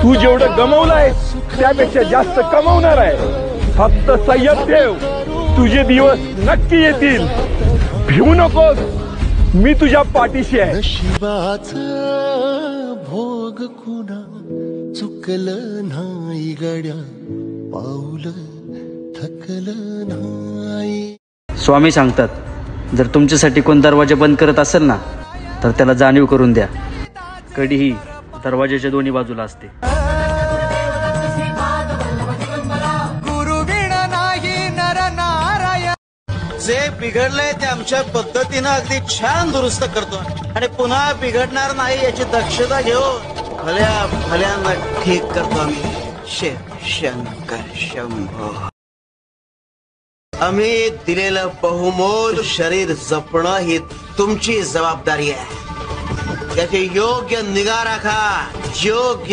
तू जेवढं गमवलंय त्यापेक्षा जास्त कमवणार आहे। फक्त संयम ठेव, तुझे दिवस नक्की येतील। भिवू नकोस, मी तुझ्या पाठीशी आहे। नशिबाचं भोग कुणा चुकलं नाही गड्या, पाऊल थकलं नाही। स्वामी सांगतात, जर तुमच्यासाठी कोण दरवाजा बंद करत असेल ना, तर त्याला जाणीव करून द्या, कडी ही दरवाजाच्या दोन्ही बाजूला असते। जे बिघडलंय ते आमच्या पद्धतीनं अगदी छान दुरुस्त करतो आणि पुन्हा बिघडणार नाही याची दक्षता घेऊन भल्या भल्यांना ठीक करतो आम्ही। शिव शंकर शंभो। आम्ही दिलेलं बहुमोल शरीर जपणं ही तुमची जबाबदारी आहे। त्याची योग्य निगा राखा, योग्य